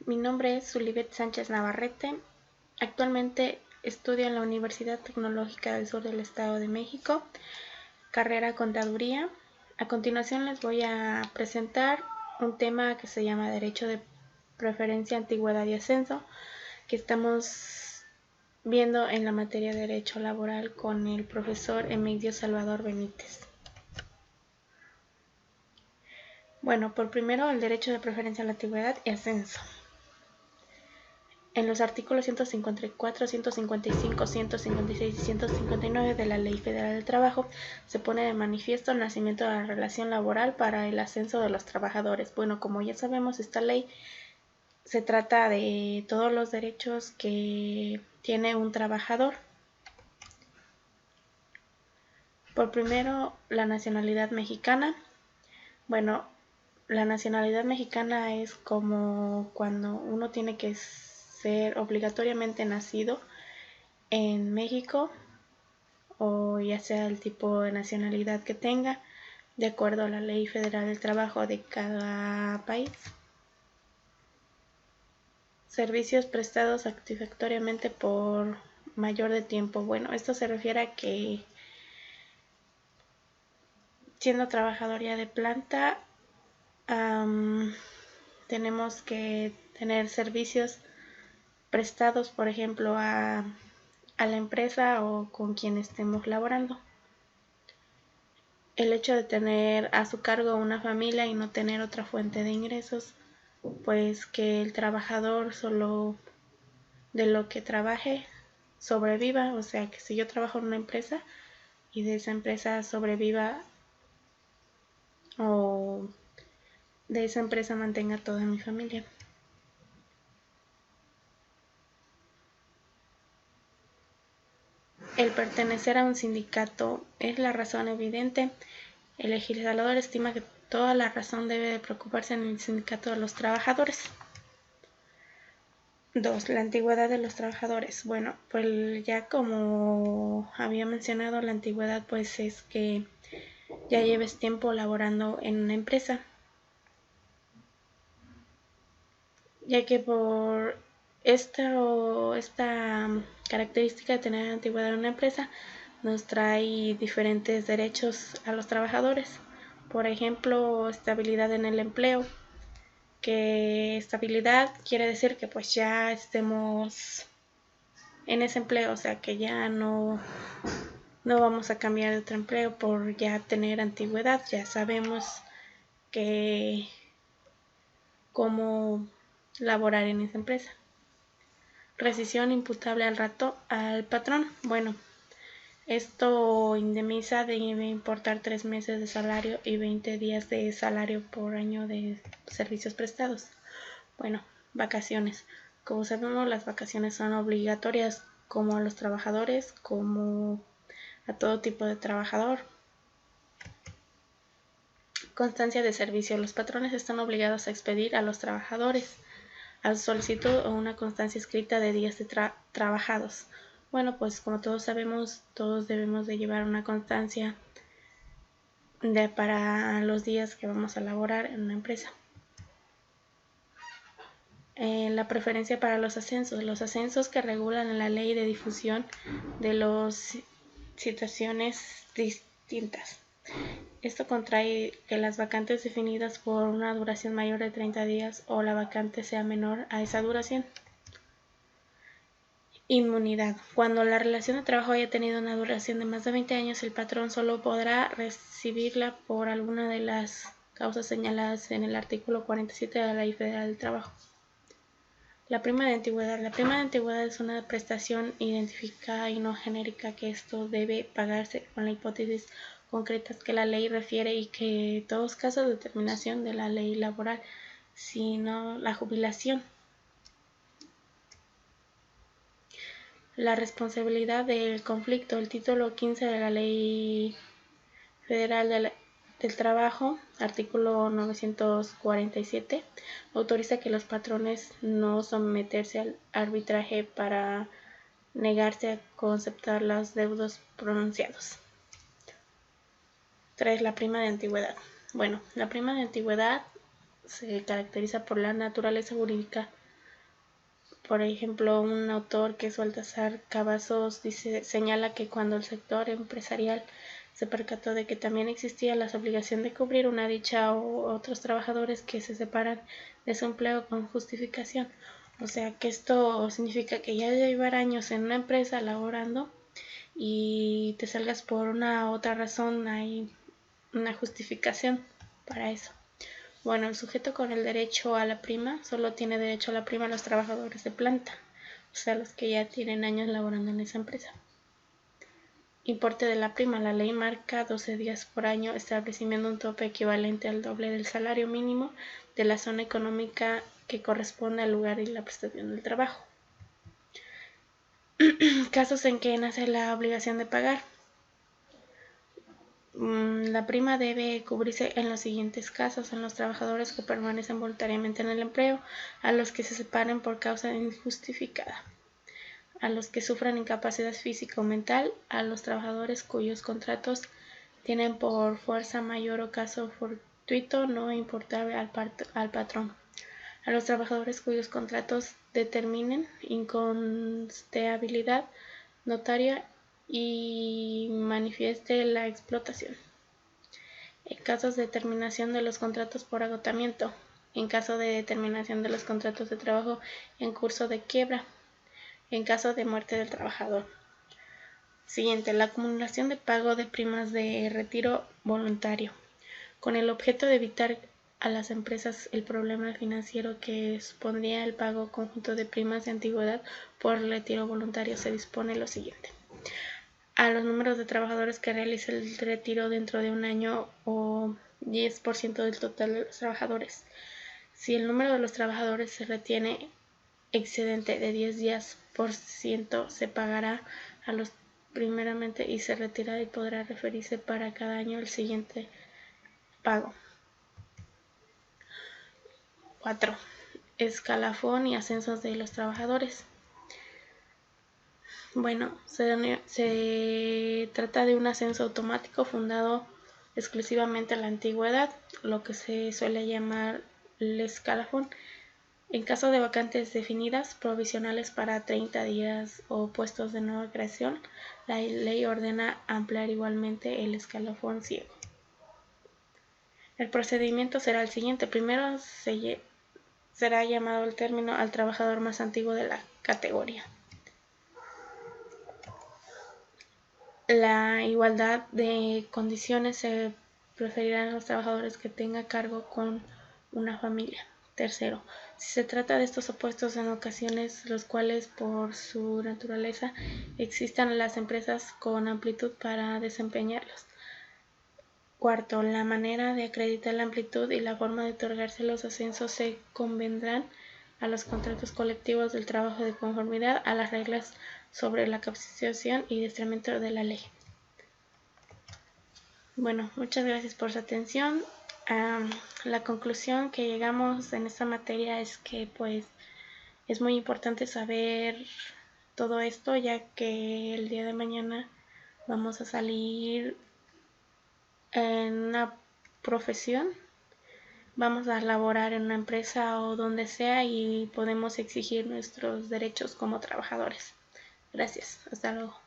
Mi nombre es Zulibet Sánchez Navarrete. Actualmente estudio en la Universidad Tecnológica del Sur del Estado de México, carrera Contaduría. A continuación les voy a presentar un tema que se llama Derecho de Preferencia, Antigüedad y Ascenso, que estamos viendo en la materia de Derecho Laboral con el profesor Emilio Salvador Benítez. Bueno, por primero el derecho de preferencia a la antigüedad y ascenso. En los artículos 154, 155, 156 y 159 de la Ley Federal del Trabajo se pone de manifiesto el nacimiento de la relación laboral para el ascenso de los trabajadores. Bueno, como ya sabemos, esta ley se trata de todos los derechos que tiene un trabajador. Por primero, la nacionalidad mexicana. Bueno, la nacionalidad mexicana es como cuando uno tiene que ser obligatoriamente nacido en México, o ya sea el tipo de nacionalidad que tenga, de acuerdo a la Ley Federal del Trabajo de cada país. Servicios prestados satisfactoriamente por mayor de tiempo. Bueno, esto se refiere a que siendo trabajador ya de planta, tenemos que tener servicios prestados, por ejemplo, a la empresa o con quien estemos laborando. El hecho de tener a su cargo una familia y no tener otra fuente de ingresos, pues que el trabajador solo de lo que trabaje sobreviva, o sea que si yo trabajo en una empresa y de esa empresa sobreviva o de esa empresa mantenga toda mi familia. El pertenecer a un sindicato es la razón evidente. El legislador estima que toda la razón debe de preocuparse en el sindicato de los trabajadores. 2. La antigüedad de los trabajadores. Bueno, pues ya como había mencionado, la antigüedad pues es que ya lleves tiempo laborando en una empresa, ya que por esta característica de tener antigüedad en una empresa nos trae diferentes derechos a los trabajadores. Por ejemplo, estabilidad en el empleo, que estabilidad quiere decir que pues ya estemos en ese empleo, o sea que ya no vamos a cambiar de otro empleo por ya tener antigüedad, ya sabemos que cómo laborar en esa empresa. Rescisión imputable al patrón. Bueno, esto indemniza debe importar 3 meses de salario y 20 días de salario por año de servicios prestados. Bueno, vacaciones. Como sabemos, las vacaciones son obligatorias como a los trabajadores, como a todo tipo de trabajador. Constancia de servicio. Los patrones están obligados a expedir a los trabajadores a su solicitud o una constancia escrita de días trabajados. Bueno, pues como todos sabemos, todos debemos de llevar una constancia para los días que vamos a laborar en una empresa. La preferencia para los ascensos que regulan en la ley de difusión de las situaciones distintas. Esto contrae que las vacantes definidas por una duración mayor de 30 días o la vacante sea menor a esa duración. Inmunidad. Cuando la relación de trabajo haya tenido una duración de más de 20 años, el patrón solo podrá recibirla por alguna de las causas señaladas en el artículo 47 de la Ley Federal del Trabajo. La prima de antigüedad. La prima de antigüedad es una prestación identificada y no genérica que esto debe pagarse con la hipótesis concretas que la ley refiere y que todos casos de determinación de la ley laboral, sino la jubilación. La responsabilidad del conflicto. El título 15 de la Ley Federal del Trabajo, artículo 947, autoriza que los patrones no someterse al arbitraje para negarse a aceptar los deudos pronunciados. 3. La prima de antigüedad. Bueno, la prima de antigüedad se caracteriza por la naturaleza jurídica Por ejemplo, un autor que es Baltasar Cavazos señala que cuando el sector empresarial se percató de que también existía la obligación de cubrir una dicha o otros trabajadores que se separan de su empleo con justificación. O sea que esto significa que ya de llevar años en una empresa laborando y te salgas por una otra razón, hay una justificación para eso. Bueno, el sujeto con el derecho a la prima solo tiene derecho a la prima los trabajadores de planta, o sea, los que ya tienen años laborando en esa empresa. Importe de la prima. La ley marca 12 días por año, estableciendo un tope equivalente al doble del salario mínimo de la zona económica que corresponde al lugar y la prestación del trabajo. Casos en que nace la obligación de pagar. La prima debe cubrirse en los siguientes casos: en los trabajadores que permanecen voluntariamente en el empleo, a los que se separen por causa injustificada, a los que sufran incapacidad física o mental, a los trabajadores cuyos contratos tienen por fuerza mayor o caso fortuito no imputable al patrón, a los trabajadores cuyos contratos determinen inconsteabilidad notaria y manifieste la explotación. En casos de terminación de los contratos por agotamiento, en caso de determinación de los contratos de trabajo en curso de quiebra, en caso de muerte del trabajador. Siguiente, la acumulación de pago de primas de retiro voluntario, con el objeto de evitar a las empresas el problema financiero que supondría el pago conjunto de primas de antigüedad por retiro voluntario, se dispone lo siguiente: a los números de trabajadores que realicen el retiro dentro de un año o 10% del total de los trabajadores. Si el número de los trabajadores se retiene excedente de 10 días por ciento, se pagará a los primeramente y se retirará y podrá referirse para cada año el siguiente pago. 4. Escalafón y ascensos de los trabajadores. Bueno, se trata de un ascenso automático fundado exclusivamente en la antigüedad, lo que se suele llamar el escalafón. En caso de vacantes definidas, provisionales para 30 días o puestos de nueva creación, la ley ordena ampliar igualmente el escalafón ciego. El procedimiento será el siguiente: primero será llamado al término al trabajador más antiguo de la categoría. La igualdad de condiciones se preferirá a los trabajadores que tengan cargo con una familia. Tercero, si se trata de estos opuestos en ocasiones los cuales por su naturaleza existan las empresas con amplitud para desempeñarlos. Cuarto, la manera de acreditar la amplitud y la forma de otorgarse los ascensos se convendrán a los contratos colectivos del trabajo de conformidad a las reglas sobre la capacitación y adiestramiento de la ley. Bueno, muchas gracias por su atención. La conclusión que llegamos en esta materia es que pues es muy importante saber todo esto, ya que el día de mañana vamos a salir en una profesión, vamos a laborar en una empresa o donde sea y podemos exigir nuestros derechos como trabajadores. Gracias, hasta luego.